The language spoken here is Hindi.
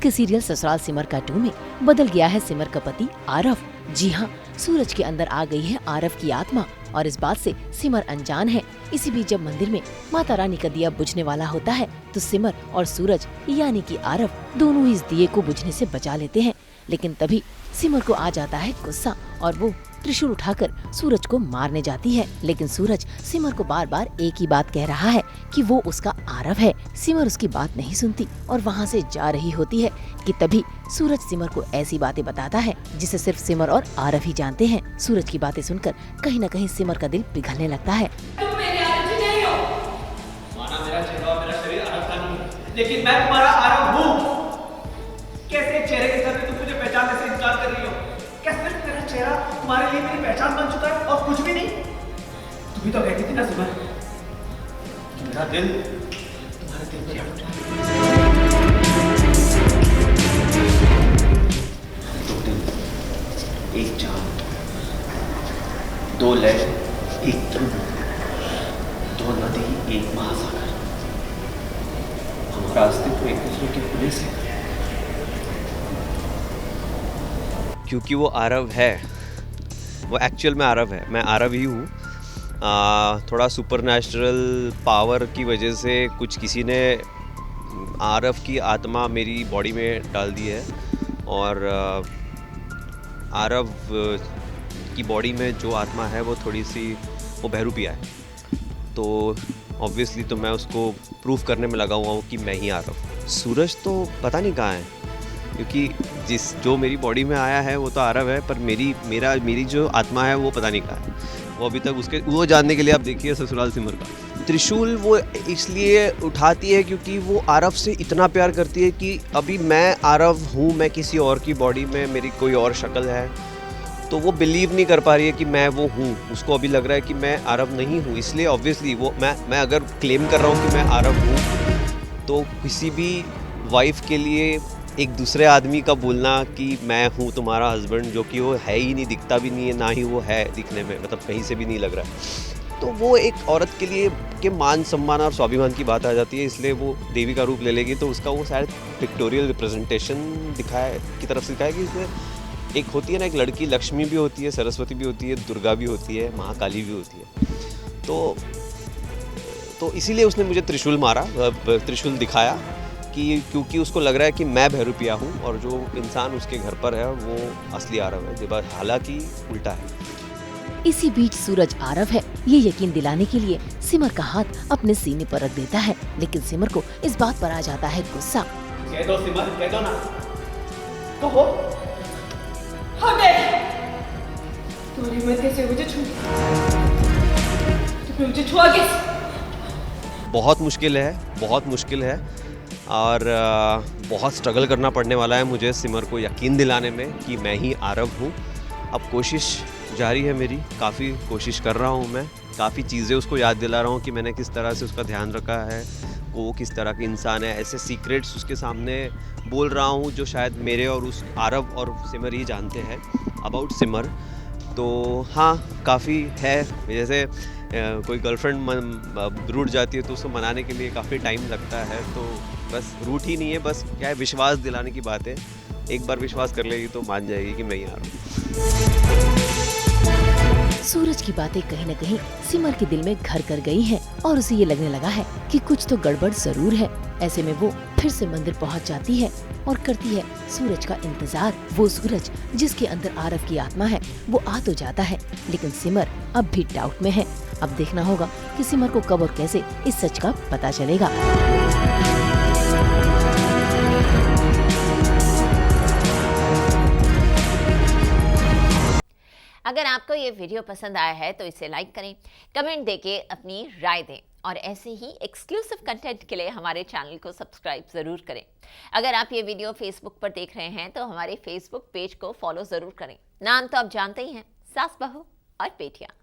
के सीरियल ससुराल सिमर का 2 में बदल गया है सिमर का पति आरव। जी हाँ, सूरज के अंदर आ गई है आरव की आत्मा और इस बात से सिमर अनजान है। इसी बीच जब मंदिर में माता रानी का दिया बुझने वाला होता है तो सिमर और सूरज यानी कि आरव दोनों ही इस दिए को बुझने से बचा लेते हैं। लेकिन तभी सिमर को आ जाता है गुस्सा और वो त्रिशूल उठाकर सूरज को मारने जाती है। लेकिन सूरज सिमर को बार बार एक ही बात कह रहा है कि वो उसका आरव है। सिमर उसकी बात नहीं सुनती और वहाँ से जा रही होती है कि तभी सूरज सिमर को ऐसी बातें बताता है जिसे सिर्फ सिमर और आरव ही जानते हैं। सूरज की बातें सुनकर कहीं न कहीं सिमर का दिल पिघलने लगता है। तुम मेरे आरव नहीं हो। माना मेरा चेहरा और मेरा शरीर आरव का नहीं है, लेकिन मैं तुम्हारा आरव हूँ। कैसे चेहरे के साथ तुम मुझे पहचानने से इनकार कर रही हो? क्या सिर्फ मेरा चेहरा तुम्हारे लिए मेरी पहचान बन चुका है और कुछ भी नहीं? तुम भी तो कहती थी ना सिमर, मेरा दिल तुम्हारे दिल में है। दो दिल, एक जान, दो लय, एक तन, दो नदी, एक महासागर। हमारा अस्तित्व एक दूसरे के खुले से, क्योंकि वो आरव है, वो एक्चुअल में आरव है, मैं आरव ही हूँ। थोड़ा सुपरनैचुरल पावर की वजह से कुछ किसी ने आरव की आत्मा मेरी बॉडी में डाल दी है और आरव की बॉडी में जो आत्मा है वो थोड़ी सी वो बहरूपिया है, तो ऑब्वियसली तो मैं उसको प्रूव करने में लगा हुआ हूँ कि मैं ही आरव। सूरज तो पता नहीं कहाँ है, क्योंकि जो मेरी बॉडी में आया है वो तो आरव है, पर मेरी जो आत्मा है वो पता नहीं कहाँ है। वो अभी तक वो जानने के लिए आप देखिए ससुराल सिमर का त्रिशूल वो इसलिए उठाती है क्योंकि वो आरव से इतना प्यार करती है कि अभी मैं आरव हूँ, मैं किसी और की बॉडी में मेरी कोई और शक्ल है, तो वो बिलीव नहीं कर पा रही है कि मैं वो हूँ। उसको अभी लग रहा है कि मैं आरव नहीं हूँ, इसलिए ऑब्वियसली वो मैं अगर क्लेम कर रहा हूँ कि मैं आरव हूँ तो किसी भी वाइफ के लिए एक दूसरे आदमी का बोलना कि मैं हूँ तुम्हारा हस्बैंड, जो कि वो है ही नहीं, दिखता भी नहीं है, ना ही वो है दिखने में, मतलब कहीं से भी नहीं लग रहा है, तो वो एक औरत के लिए के मान सम्मान और स्वाभिमान की बात आ जाती है। इसलिए वो देवी का रूप ले लेगी, तो उसका वो शायद पिक्टोरियल रिप्रेजेंटेशन दिखाए की तरफ से दिखाया कि इसमें एक होती है ना, एक लड़की लक्ष्मी भी होती है, सरस्वती भी होती है, दुर्गा भी होती है, महाकाली भी होती है। तो इसीलिए उसने मुझे त्रिशूल मारा, त्रिशूल दिखाया कि क्योंकि उसको लग रहा है कि मैं बहरूपिया हूँ और जो इंसान उसके घर पर है वो असली आरव है, हालांकि उल्टा है। इसी बीच सूरज आरव है ये यकीन दिलाने के लिए सिमर का हाथ अपने सीने पर रख देता है, लेकिन सिमर को इस बात पर आ जाता है गुस्सा। कह दो सिमर, कह दो ना, कहो। हाँ तुम्हारी मर्जी से मुझे तुमने मुझे छुआ कैसे? बहुत मुश्किल है और बहुत स्ट्रगल करना पड़ने वाला है मुझे सिमर को यकीन दिलाने में कि मैं ही आरव हूँ। अब कोशिश जारी है मेरी, काफ़ी कोशिश कर रहा हूँ मैं, काफ़ी चीज़ें उसको याद दिला रहा हूँ कि मैंने किस तरह से उसका ध्यान रखा है, वो किस तरह के इंसान है, ऐसे सीक्रेट्स उसके सामने बोल रहा हूँ जो शायद मेरे और उस आरव और सिमर ही जानते हैं अबाउट सिमर। तो हाँ, काफ़ी है, जैसे कोई गर्लफ्रेंड रूठ जाती है तो उसको मनाने के लिए काफ़ी टाइम लगता है, तो बस रूठ ही नहीं है, बस क्या है, विश्वास दिलाने की बात है। एक बार विश्वास कर लेगी तो मान जाएगी कि मैं ही आ रहा हूँ। सूरज की बातें कहीं न कहीं सिमर के दिल में घर कर गई हैं और उसे ये लगने लगा है कि कुछ तो गड़बड़ जरूर है। ऐसे में वो फिर से मंदिर पहुंच जाती है और करती है सूरज का इंतजार। वो सूरज जिसके अंदर आरव की आत्मा है वो आ तो जाता है, लेकिन सिमर अब भी डाउट में है। अब देखना होगा कि सिमर को कब और कैसे इस सच का पता चलेगा। अगर आपको ये वीडियो पसंद आया है तो इसे लाइक करें, कमेंट देके अपनी राय दें और ऐसे ही एक्सक्लूसिव कंटेंट के लिए हमारे चैनल को सब्सक्राइब ज़रूर करें। अगर आप ये वीडियो फेसबुक पर देख रहे हैं तो हमारे फेसबुक पेज को फॉलो ज़रूर करें। नाम तो आप जानते ही हैं, सास बहू और पेटियां।